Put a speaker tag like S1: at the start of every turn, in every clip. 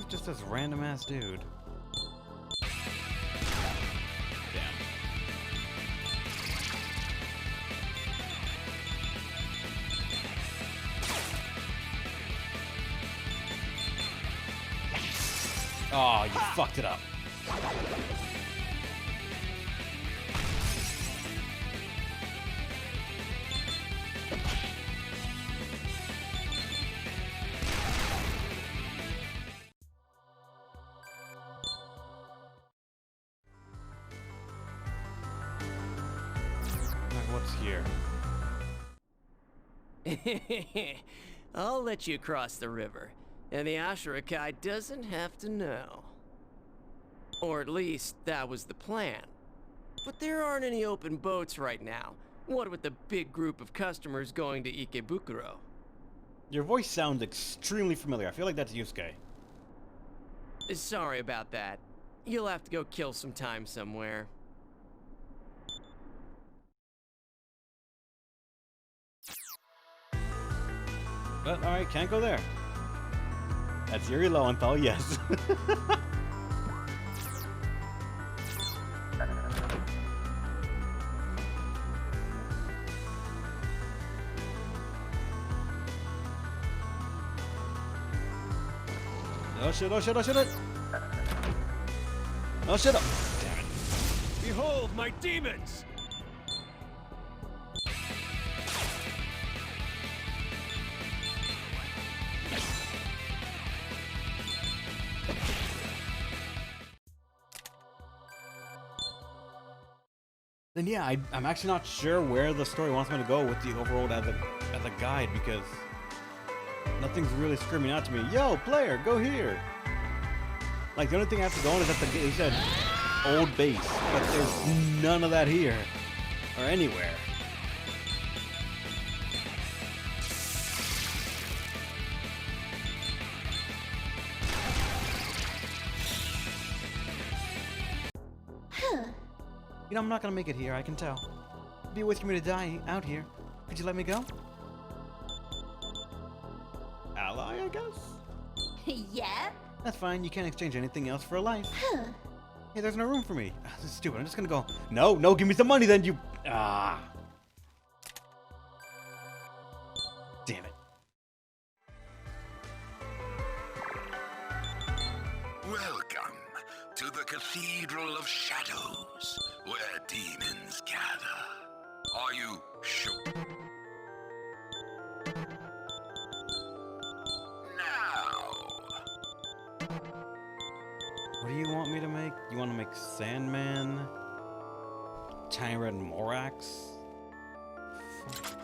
S1: just this random ass dude. Damn. Oh, you fucked it up. What's here?
S2: I'll let you cross the river, and the Ashurakai doesn't have to know. Or at least, that was the plan. But there aren't any open boats right now. What with the big group of customers going to Ikebukuro?
S1: Your voice sounds extremely familiar. I feel like that's Yusuke.
S2: Sorry about that. You'll have to go kill some time somewhere.
S1: But, alright, can't go there. That's Yuri Lowenthal, yes. Oh shit, oh shit, oh shit, oh shit, oh damn it.
S2: Behold my demons!
S1: Then yeah, I'm actually not sure where the story wants me to go with the overworld as a guide, because nothing's really screaming out to me, yo, player, go here! Like, the only thing I have to go on is at he said, old base, but there's none of that here, or anywhere. You know, I'm not gonna make it here, I can tell. It'd be a waste for me to die out here. Could you let me go? Ally, I guess?
S3: Yeah?
S1: That's fine, you can't exchange anything else for a life. Hey, there's no room for me. This is stupid, I'm just gonna go. No, no, give me some money then, you... Ah. Damn it.
S4: Welcome to the Cathedral of Shadows, where demons gather. Are you sure? Now.
S1: What do you want me to make? You want to make Sandman? Tyrant Morax? Fuck.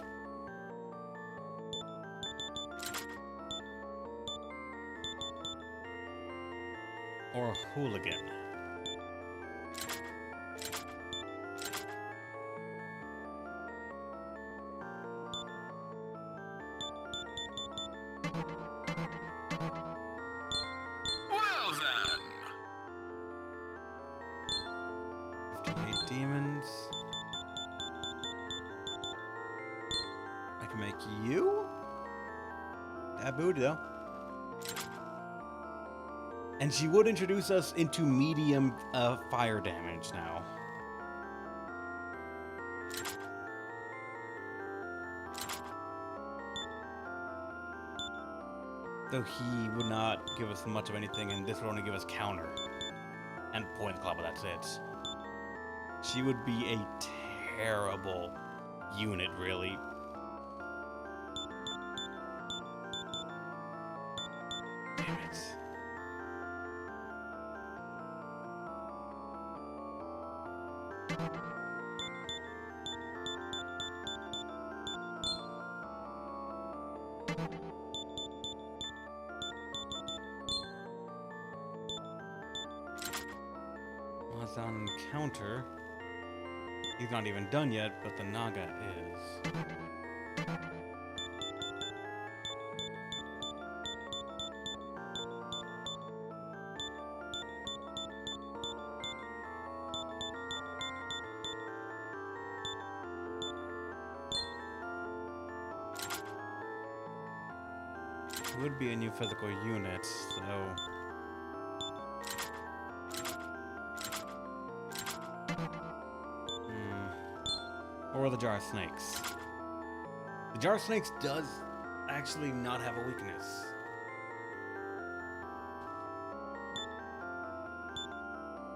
S1: Or a hooligan?
S4: Well then.
S1: 58 demons. I can make you? That booty though. And she would introduce us into medium fire damage now. Though he would not give us much of anything, and this would only give us counter. And point club, but that's it. She would be a terrible unit, really. Damn it. Was on counter. He's not even done yet, but the Naga is. Would be a new physical unit, so Or the Jar of Snakes. The Jar of Snakes does actually not have a weakness.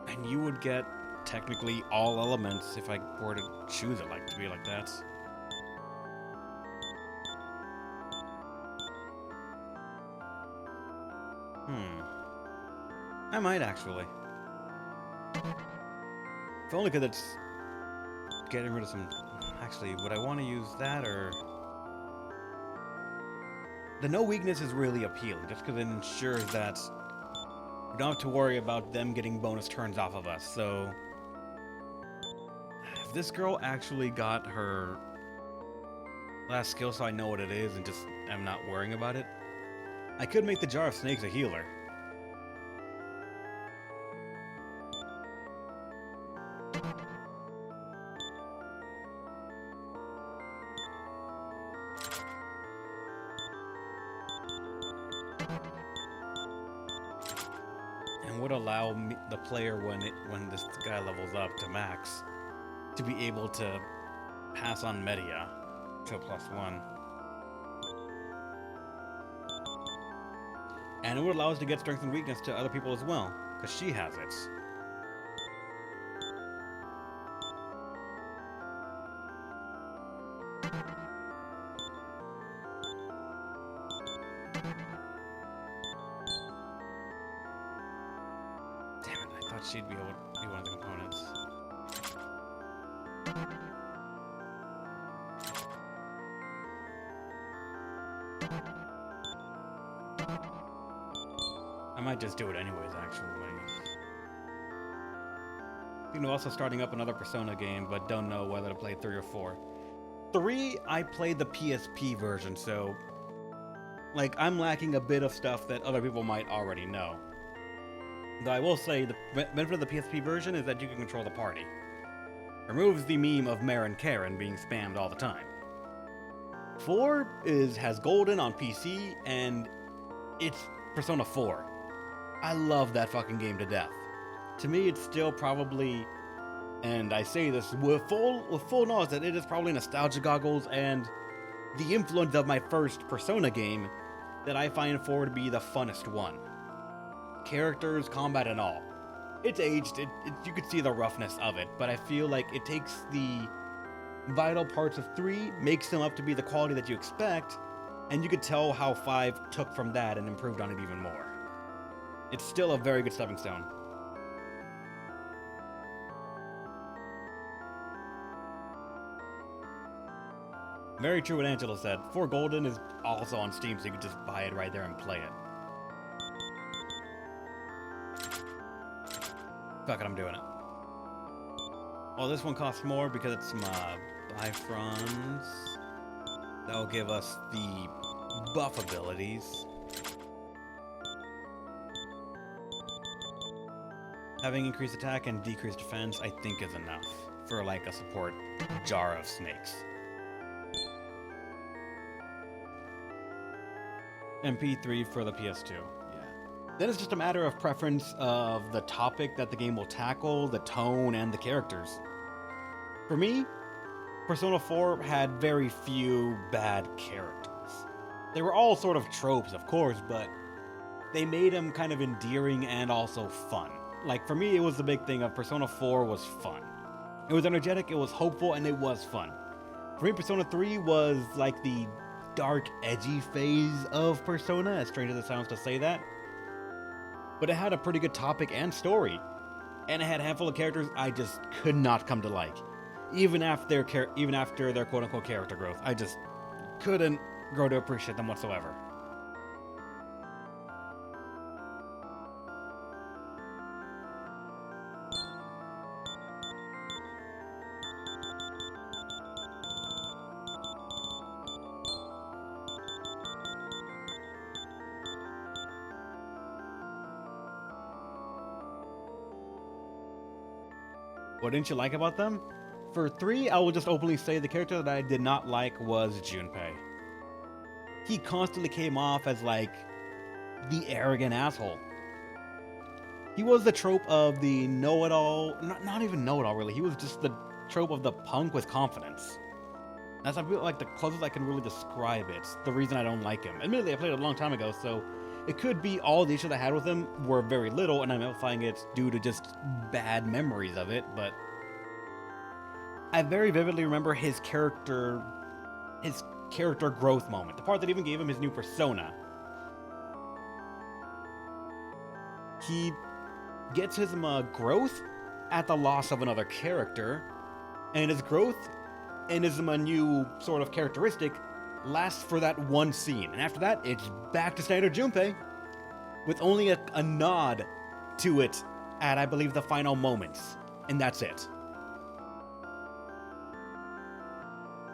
S1: And you would get technically all elements if I were to choose it to be like that. I might actually. If only because it's getting rid of some... Actually, would I want to use that or... The no weakness is really appealing, just because it ensures that we don't have to worry about them getting bonus turns off of us, so... If this girl actually got her last skill so I know what it is and just am not worrying about it, I could make the Jar of Snakes a healer. And would allow the player when this guy levels up to max to be able to pass on Media to a +1. And it would allow us to get strength and weakness to other people as well, because she has it. Damn it, I thought she'd be able to be one of the components. I might just do it anyways, actually. You know, also starting up another Persona game, but don't know whether to play 3 or 4. 3, I played the PSP version, so... I'm lacking a bit of stuff that other people might already know. Though I will say, the benefit of the PSP version is that you can control the party. Removes the meme of Mare and Karen being spammed all the time. 4 has Golden on PC, and it's Persona 4. I love that fucking game to death. To me, it's still probably, and I say this with full knowledge that it is probably nostalgia goggles and the influence of my first Persona game that I find 4 to be the funnest one. Characters, combat, and all. It's aged, you could see the roughness of it, but I feel like it takes the vital parts of 3, makes them up to be the quality that you expect, and you could tell how 5 took from that and improved on it even more. It's still a very good stepping stone. Very true what Angela said. 4 Golden is also on Steam, so you can just buy it right there and play it. Fuck it, I'm doing it. Well, this one costs more because it's my Bifrons. That'll give us the buff abilities. Having increased attack and decreased defense, I think is enough for a support Jar of Snakes. MP3 for the PS2. Yeah. Then it's just a matter of preference of the topic that the game will tackle, the tone, and the characters. For me, Persona 4 had very few bad characters. They were all sort of tropes, of course, but they made them kind of endearing and also fun. For me, it was the big thing of Persona 4 was fun. It was energetic, it was hopeful, and it was fun. For me, Persona 3 was the dark, edgy phase of Persona, as strange as it sounds to say that. But it had a pretty good topic and story. And it had a handful of characters I just could not come to like. Even after their quote-unquote character growth. I just couldn't grow to appreciate them whatsoever. What didn't you like about them? For 3, I will just openly say the character that I did not like was Junpei. He constantly came off as the arrogant asshole. He was the trope of the know-it-all, not even know-it-all really, he was just the trope of the punk with confidence. That's I feel like the closest I can really describe it. The reason I don't like him. Admittedly, I played it a long time ago, so it could be all the issues I had with him were very little, and I'm amplifying it due to just bad memories of it. But I very vividly remember his character growth moment. The part that even gave him his new persona. He gets his growth at the loss of another character, and his growth and his new sort of characteristic lasts for that one scene. And after that, it's back to standard Junpei, with only a nod to it at, I believe, the final moments. And that's it.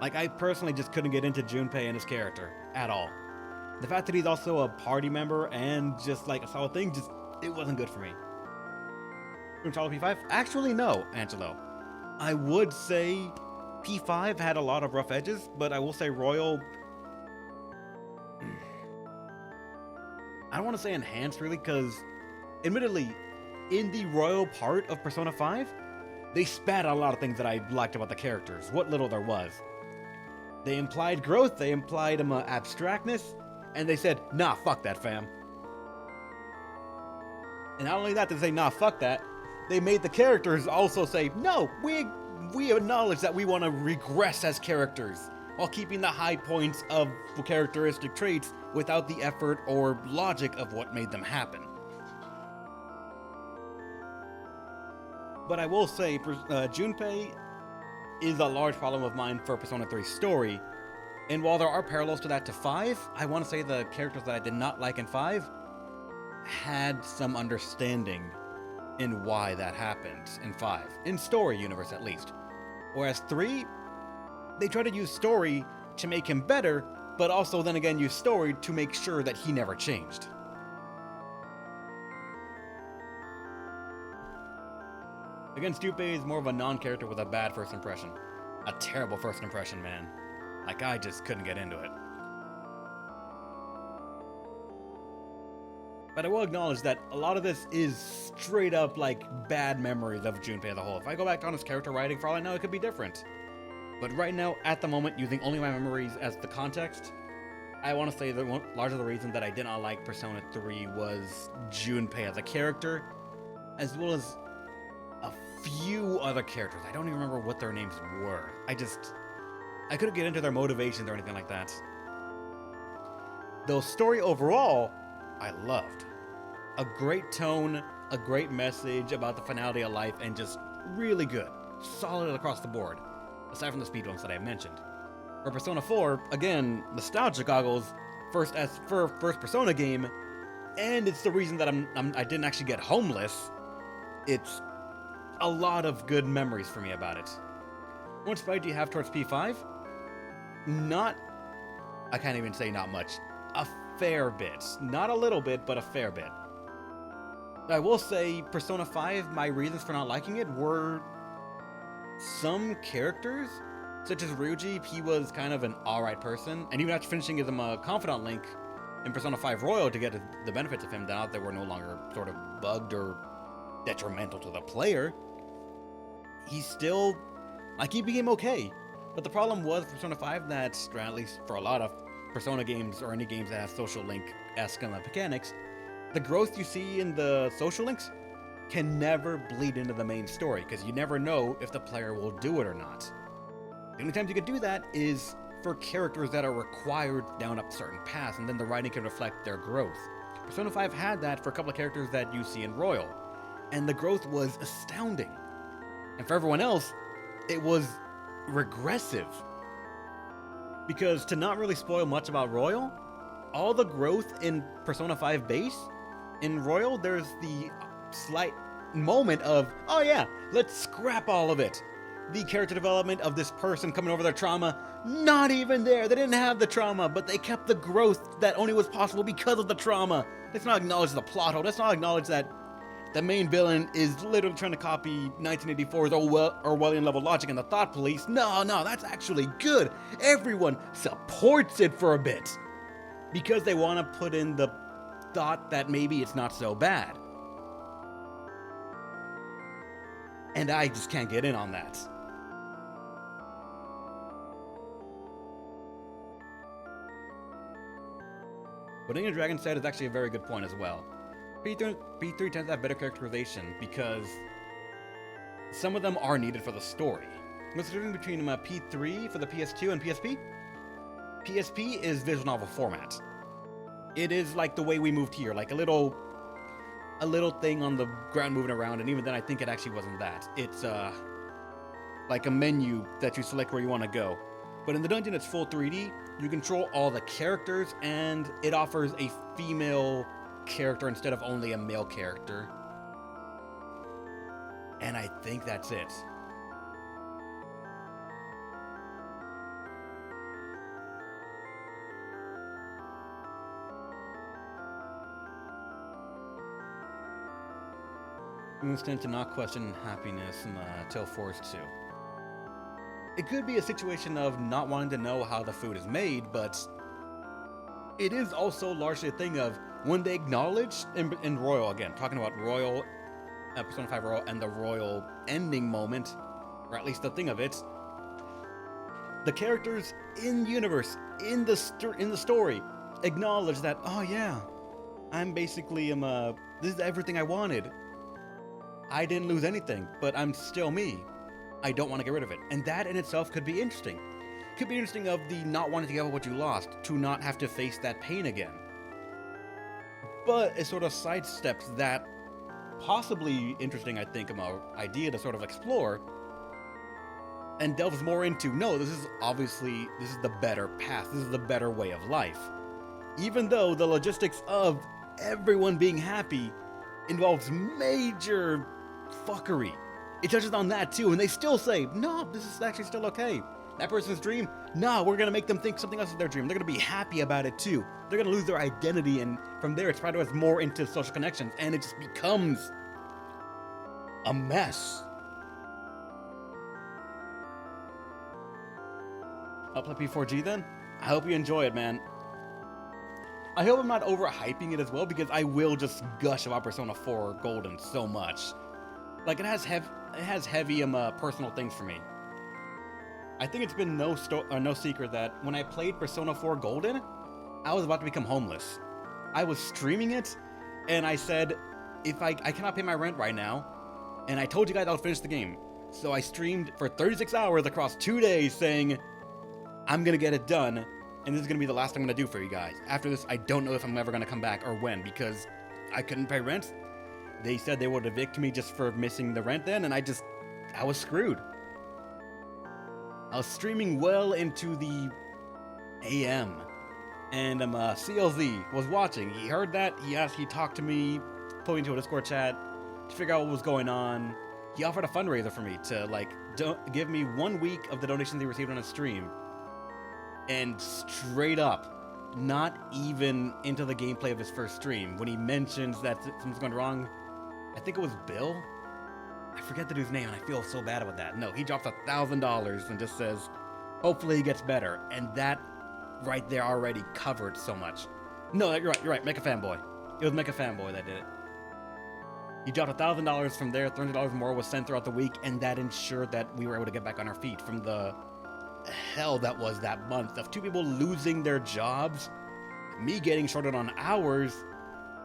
S1: Like, I personally just couldn't get into Junpei and his character at all. The fact that he's also a party member and just like a solid thing, it wasn't good for me. P5? Actually, no, Angelo. I would say P5 had a lot of rough edges, but I will say Royal... I don't want to say enhanced, really, because admittedly, in the Royal part of Persona 5, they spat out a lot of things that I liked about the characters, what little there was. They implied growth, they implied abstractness, and they said, nah, fuck that, fam. And not only that, they say, nah, fuck that, they made the characters also say, no, we acknowledge that we want to regress as characters, while keeping the high points of characteristic traits without the effort or logic of what made them happen. But I will say, Junpei is a large problem of mine for Persona 3's story, and while there are parallels to that to 5, I want to say the characters that I did not like in 5 had some understanding in why that happened in 5, in story universe at least. Whereas 3, they try to use story to make him better, but also then again use story to make sure that he never changed. Again, Junpei is more of a non-character with a bad first impression. A terrible first impression, man. Like, I just couldn't get into it. But I will acknowledge that a lot of this is straight up, like, bad memories of Junpei as a whole. If I go back on his character writing, for all I know, it could be different. But right now, at the moment, using only my memories as the context, I want to say that largely the reason that I did not like Persona 3 was Junpei as a character, as well as a few other characters. I don't even remember what their names were. I couldn't get into their motivations or anything like that. Though story overall, I loved. A great tone, a great message about the finality of life, and just really good. Solid across the board, aside from the speed bumps that I mentioned. For Persona 4, again, nostalgia goggles, first Persona game, and it's the reason that I didn't actually get homeless. It's a lot of good memories for me about it. How much fight do you have towards P5? I can't even say not much. A fair bit. Not a little bit, but a fair bit. I will say, Persona 5, my reasons for not liking it were some characters, such as Ryuji. He was kind of an alright person, and even after finishing his confidant link in Persona 5 Royal to get the benefits of him, now that were no longer sort of bugged or detrimental to the player, he still, he became okay. But the problem was Persona 5 that, or at least for a lot of Persona games or any games that have social link-esque mechanics, the growth you see in the social links can never bleed into the main story, because you never know if the player will do it or not. The only times you can do that is for characters that are required down a certain path, and then the writing can reflect their growth. Persona 5 had that for a couple of characters that you see in Royal, and the growth was astounding. And for everyone else, it was regressive. Because to not really spoil much about Royal, all the growth in Persona 5 base, in Royal, there's the slight moment of, oh yeah, let's scrap all of it. The character development of this person coming over their trauma, not even there. They didn't have the trauma, but they kept the growth that only was possible because of the trauma. Let's not acknowledge the plot hole. Let's not acknowledge that the main villain is literally trying to copy 1984's Orwellian level logic and the thought police. No, that's actually good. Everyone supports it for a bit, because they want to put in the thought that maybe it's not so bad. And I just can't get in on that. What Inga Dragon said is actually a very good point as well. P3 tends to have better characterization because some of them are needed for the story. What's the difference between P3 for the PS2 and PSP? PSP is visual novel format. It is like the way we moved here, like a little thing on the ground moving around, and even then I think it actually wasn't that. It's like a menu that you select where you want to go. But in the dungeon it's full 3D, you control all the characters, and it offers a female character instead of only a male character. And I think that's it. Humans tend to not question happiness until forced to. It could be a situation of not wanting to know how the food is made, but it is also largely a thing of when they acknowledge in Royal, again, talking about Royal, Persona 5 Royal, and the Royal ending moment, or at least the thing of it, the characters in universe, in the story, acknowledge that, oh yeah, I'm basically, this is everything I wanted. I didn't lose anything, but I'm still me. I don't want to get rid of it. And that in itself could be interesting. Could be interesting of the not wanting to give up what you lost, to not have to face that pain again. But it sort of sidesteps that possibly interesting, I think, idea to sort of explore, and delves more into, no, this is the better path, this is the better way of life. Even though the logistics of everyone being happy involves major fuckery. It touches on that too, and they still say, no, this is actually still okay. That person's dream, no, we're gonna make them think something else is their dream. They're gonna be happy about it too. They're gonna lose their identity, and from there it spreads us more into social connections, and it just becomes a mess. I'll play P4G then. I hope you enjoy it, man. I hope I'm not overhyping it as well, because I will just gush about Persona 4 Golden so much. Like, it has heavy personal things for me. I think it's been no secret that when I played Persona 4 Golden, I was about to become homeless. I was streaming it, and I said, if I cannot pay my rent right now, and I told you guys I'll finish the game. So I streamed for 36 hours across 2 days saying, I'm gonna get it done, and this is gonna be the last thing I'm gonna do for you guys. After this, I don't know if I'm ever gonna come back or when, because I couldn't pay rent. They said they would evict me just for missing the rent then, and I was screwed. I was streaming well into the AM, and CLZ was watching. He heard that, he talked to me, put me into a Discord chat to figure out what was going on. He offered a fundraiser for me to, give me 1 week of the donations he received on his stream. And straight up, not even into the gameplay of his first stream, when he mentions that something's going wrong, I think it was Bill? I forget the dude's name, and I feel so bad about that. No, he drops $1,000 and just says, hopefully he gets better. And that right there already covered so much. No, you're right, Mecha Fanboy. It was Mecha Fanboy that did it. He dropped $1,000 from there, $300 more was sent throughout the week, and that ensured that we were able to get back on our feet from the hell that was that month of 2 people losing their jobs, me getting shorted on hours,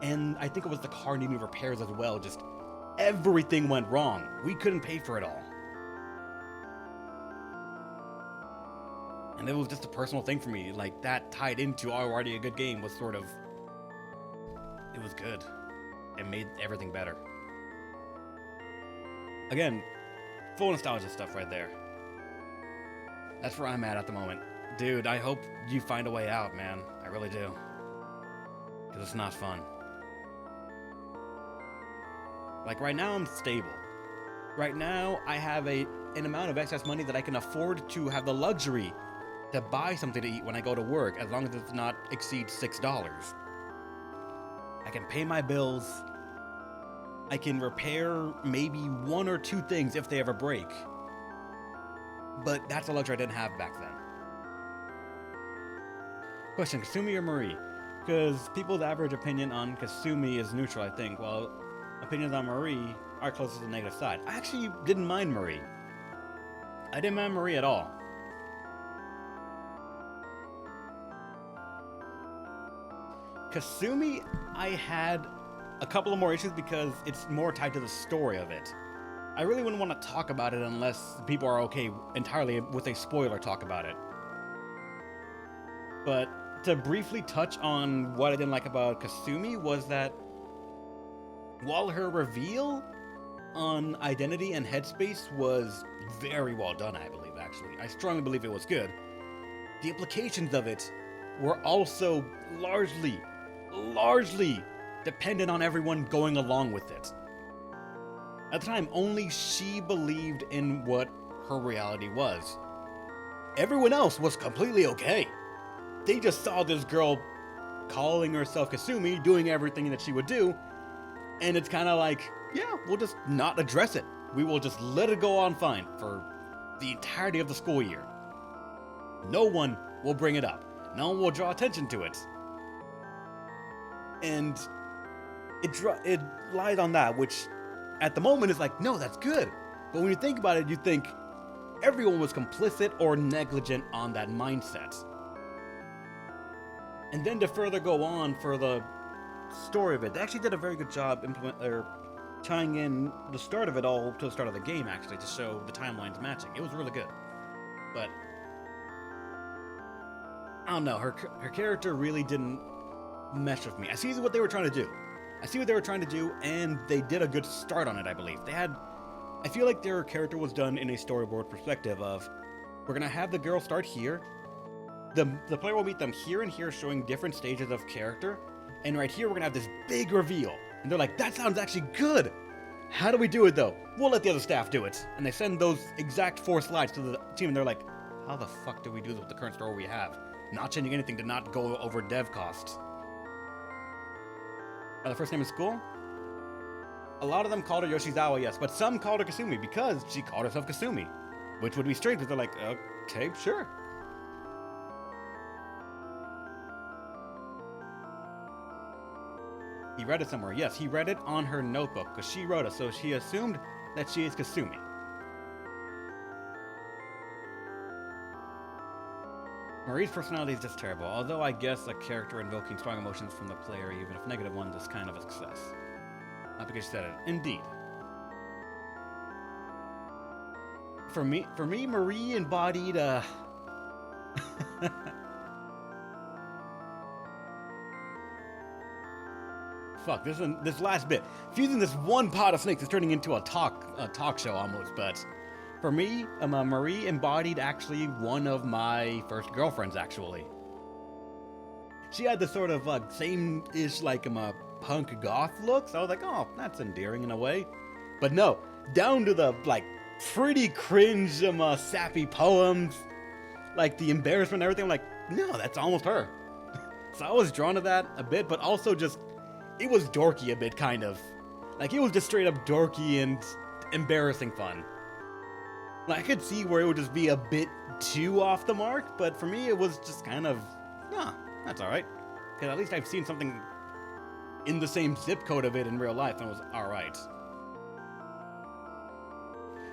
S1: and I think it was the car needing repairs as well. Just everything went wrong. We couldn't pay for it all. And it was just a personal thing for me. Like, that tied into already a good game was sort of... It was good. It made everything better. Again, full nostalgia stuff right there. That's where I'm at the moment. Dude, I hope you find a way out, man. I really do. Because it's not fun. Like, right now I'm stable. Right now I have an amount of excess money that I can afford to have the luxury to buy something to eat when I go to work, as long as it does not exceed $6. I can pay my bills. I can repair maybe 1 or 2 things if they ever break. But that's a luxury I didn't have back then. Question, Kasumi or Marie? Because people's average opinion on Kasumi is neutral, I think, while opinions on Marie are closest to the negative side. I actually didn't mind Marie. I didn't mind Marie at all. Kasumi, I had a couple of more issues because it's more tied to the story of it. I really wouldn't want to talk about it unless people are okay entirely with a spoiler talk about it. But to briefly touch on what I didn't like about Kasumi was that while her reveal on identity and headspace was very well done, I believe, actually. I strongly believe it was good. The implications of it were also largely dependent on everyone going along with it. At the time, only she believed in what her reality was. Everyone else was completely okay. They just saw this girl calling herself Kasumi, doing everything that she would do, and it's kind of like, yeah, we'll just not address it. We will just let it go on fine for the entirety of the school year. No one will bring it up. No one will draw attention to it. And it lies on that, which at the moment is like, no, that's good. But when you think about it, you think everyone was complicit or negligent on that mindset. And then to further go on for the story of it, they actually did a very good job tying in the start of it all to the start of the game, actually, to show the timelines matching. It was really good. But I don't know, her character really didn't mesh with me. I see what they were trying to do. And they did a good start on it, I believe. I feel like their character was done in a storyboard perspective of, we're gonna have the girl start here, the player will meet them here and here, showing different stages of character, and right here we're gonna have this big reveal. And they're like, that sounds actually good! How do we do it though? We'll let the other staff do it. And they send those exact 4 slides to the team, and they're like, how the fuck do we do this with the current story we have? Not changing anything to not go over dev costs. The first name in school? A lot of them called her Yoshizawa, yes, but some called her Kasumi because she called herself Kasumi. Which would be strange, because they're like, okay, sure. He read it somewhere. Yes, he read it on her notebook, because she wrote it, so she assumed that she is Kasumi. Marie's personality is just terrible, although I guess a character invoking strong emotions from the player, even if negative ones, is kind of a success. Not because she said it. Indeed. For me, Marie embodied Fuck, this last bit. Fusing this one pot of snakes is turning into a talk show almost, but for me, Marie embodied actually one of my first girlfriends, actually. She had this sort of same-ish punk goth look, so I was like, oh, that's endearing in a way. But no, down to the pretty cringe sappy poems, the embarrassment and everything. I'm like, no, that's almost her. So I was drawn to that a bit, but also just, it was dorky a bit, kind of. It was just straight up dorky and embarrassing fun. I could see where it would just be a bit too off the mark, but for me it was just kind of, that's alright. Because at least I've seen something in the same zip code of it in real life, and it was alright.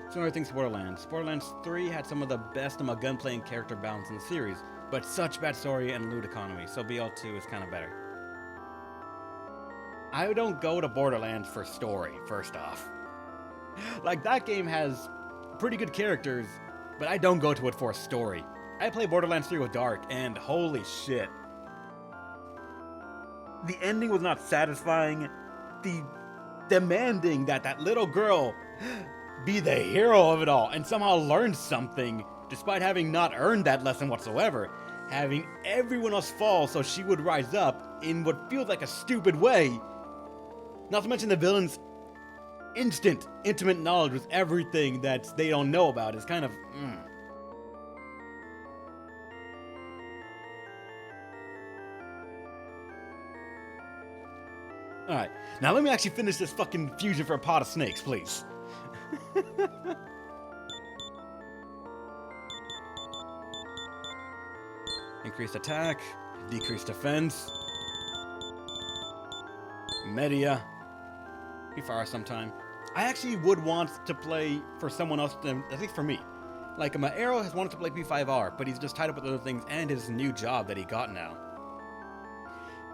S1: Some other things, Borderlands. Borderlands 3 had some of the best gunplay and character balance in the series, but such bad story and loot economy, so BL2 is kind of better. I don't go to Borderlands for story, first off. That game has pretty good characters, but I don't go to it for a story. I play Borderlands 3 with Dark, and holy shit. The ending was not satisfying. The demanding that little girl be the hero of it all and somehow learn something despite having not earned that lesson whatsoever. Having everyone else fall so she would rise up in what feels like a stupid way. Not to mention the villain's intimate knowledge with everything that they don't know about is kind of, Alright, now let me actually finish this fucking fusion for a pot of snakes, please. Increased attack, decreased defense, media, be far sometime. I actually would want to play for someone else, at least for me. My Arrow has wanted to play P5R, but he's just tied up with other things and his new job that he got now.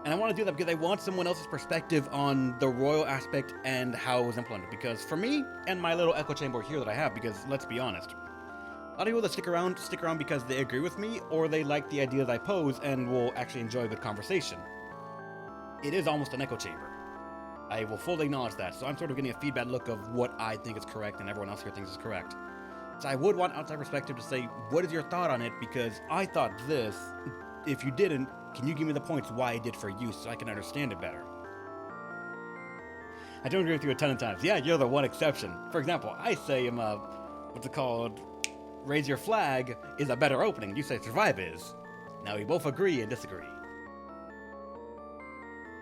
S1: And I want to do that because I want someone else's perspective on the royal aspect and how it was implemented. Because for me and my little echo chamber here that I have, because let's be honest, a lot of people that stick around because they agree with me or they like the ideas I pose and will actually enjoy a good conversation. It is almost an echo chamber. I will fully acknowledge that. So I'm sort of getting a feedback look of what I think is correct and everyone else here thinks is correct. So I would want outside perspective to say, what is your thought on it? Because I thought this. If you didn't, can you give me the points why I did for you so I can understand it better? I don't agree with you a ton of times. Yeah, you're the one exception. For example, I say, what's it called? Raise Your Flag is a better opening. You say Survive is. Now we both agree and disagree.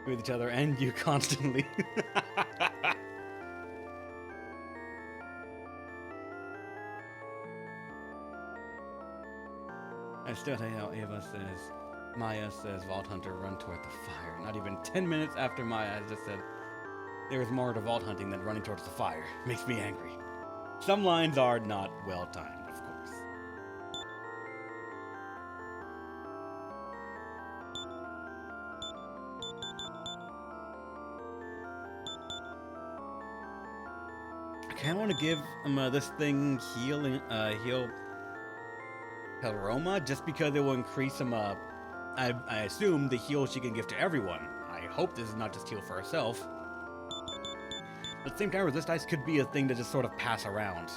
S1: With each other and you constantly. I still tell you how Ava says, Maya says, Vault Hunter, run toward the fire. Not even 10 minutes after Maya just said, there was more to vault hunting than running towards the fire. Makes me angry. Some lines are not well timed, of course. I kind of want to give this thing heal Pelroma just because it will increase some I assume the heal she can give to everyone. I hope this is not just heal for herself. At the same time, resist ice could be a thing to just sort of pass around.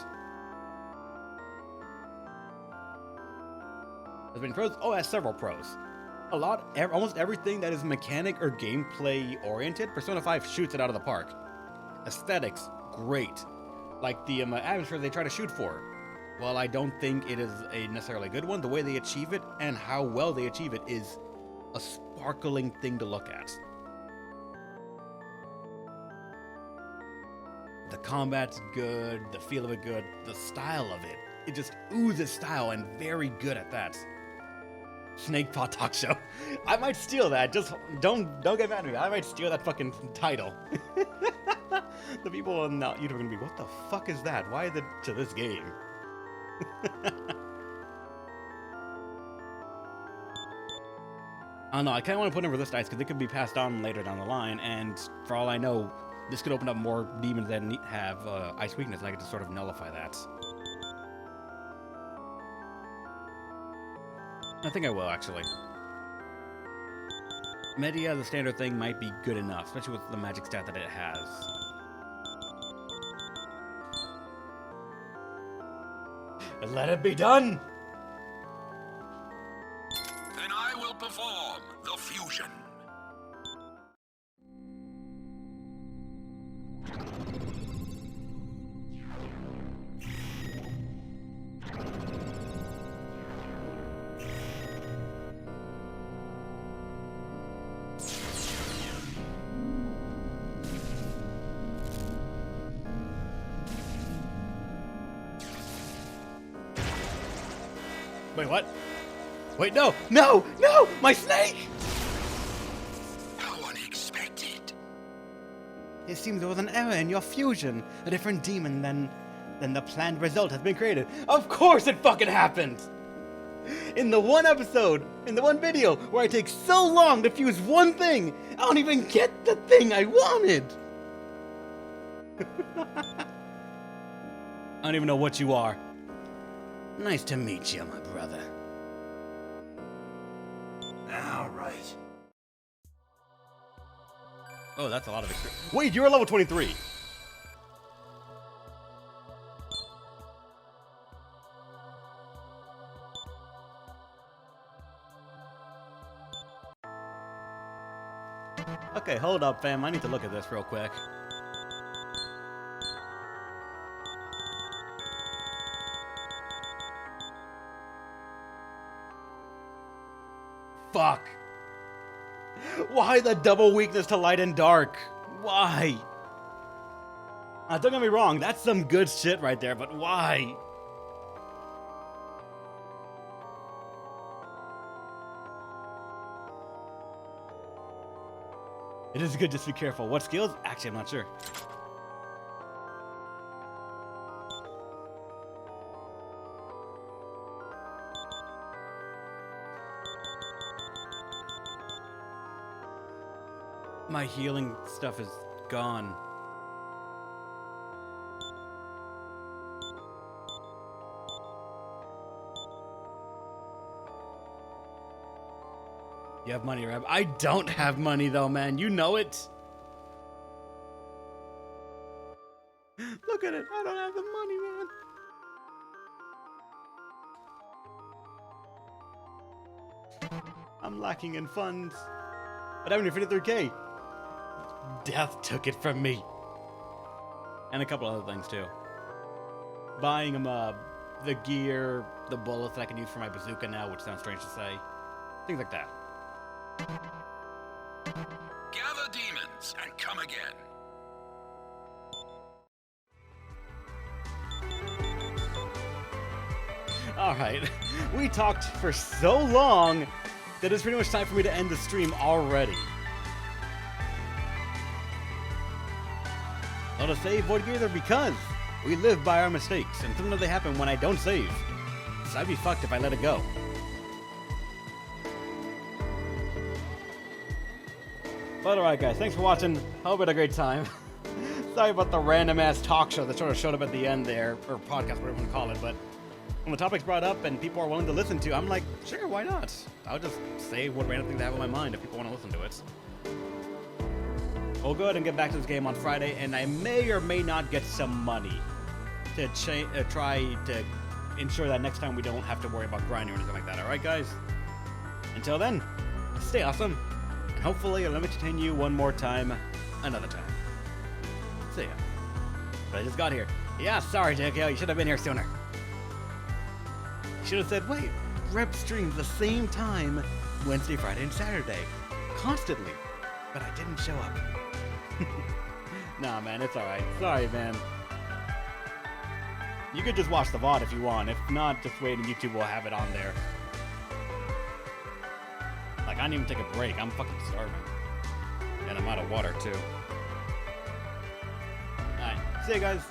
S1: There's been pros. Oh, it has several pros. Almost everything that is mechanic or gameplay oriented, Persona 5 shoots it out of the park. Aesthetics, great. Like the atmosphere they try to shoot for. While I don't think it is a necessarily good one, the way they achieve it and how well they achieve it is a sparkling thing to look at. The combat's good, the feel of it good, the style of it. It just oozes style and very good at that. Snake Paw Talk Show. I might steal that. Just don't get mad at me. I might steal that fucking title. The people on YouTube are gonna be, what the fuck is that? Why is it to this game? I don't know, I kind of want to put in resist ice because it could be passed on later down the line, and for all I know, this could open up more demons that have ice weakness, and I could just sort of nullify that. I think I will, actually. Media, the standard thing, might be good enough, especially with the magic stat that it has. Let it be done!
S4: Then I will perform the fusion.
S1: Wait, what? Wait, no! No! No! My snake!
S4: How unexpected.
S1: It seems there was an error in your fusion. A different demon than the planned result has been created. Of course it fucking happened! In the one episode, in the one video, where I take so long to fuse one thing, I don't even get the thing I wanted! I don't even know what you are. Nice to meet you, my brother.
S4: All right.
S1: Oh, that's a lot of experience. Wait, you're level 23. Okay, hold up, fam. I need to look at this real quick. Fuck. Why the double weakness to light and dark? Why? Don't get me wrong, that's some good shit right there, but why? It is good, just be careful. What skills? Actually, I'm not sure. My healing stuff is gone. You have money, Reb. I don't have money though, man. You know it. Look at it. I don't have the money, man. I'm lacking in funds. But I'm 53K. Death took it from me. And a couple other things too. Buying him the gear, the bullets that I can use for my bazooka now, which sounds strange to say. Things like that.
S4: Gather demons and come again.
S1: Alright, we talked for so long that it's pretty much time for me to end the stream already. Not a save void either because we live by our mistakes, and sometimes they happen when I don't save. So I'd be fucked if I let it go. But alright guys, thanks for watching. Hope you had a great time. Sorry about the random ass talk show that sort of showed up at the end there, or podcast, whatever you want to call it, but when the topic's brought up and people are willing to listen to, I'm like, sure, why not? I'll just say what random things I have in my mind if people want to listen to it. We'll go ahead and get back to this game on Friday, and I may or may not get some money to try to ensure that next time we don't have to worry about grinding or anything like that. Alright guys? Until then, stay awesome. And hopefully I'll entertain you one more time, another time. See ya. But I just got here. Yeah, sorry, JKO, you should have been here sooner. Should have said, wait, Rep streams the same time Wednesday, Friday, and Saturday. Constantly. But I didn't show up. Nah, man, it's alright. Sorry, man. You could just watch the VOD if you want. If not, just wait and YouTube will have it on there. Like, I didn't even take a break. I'm fucking starving. And I'm out of water, too. Alright, see you guys.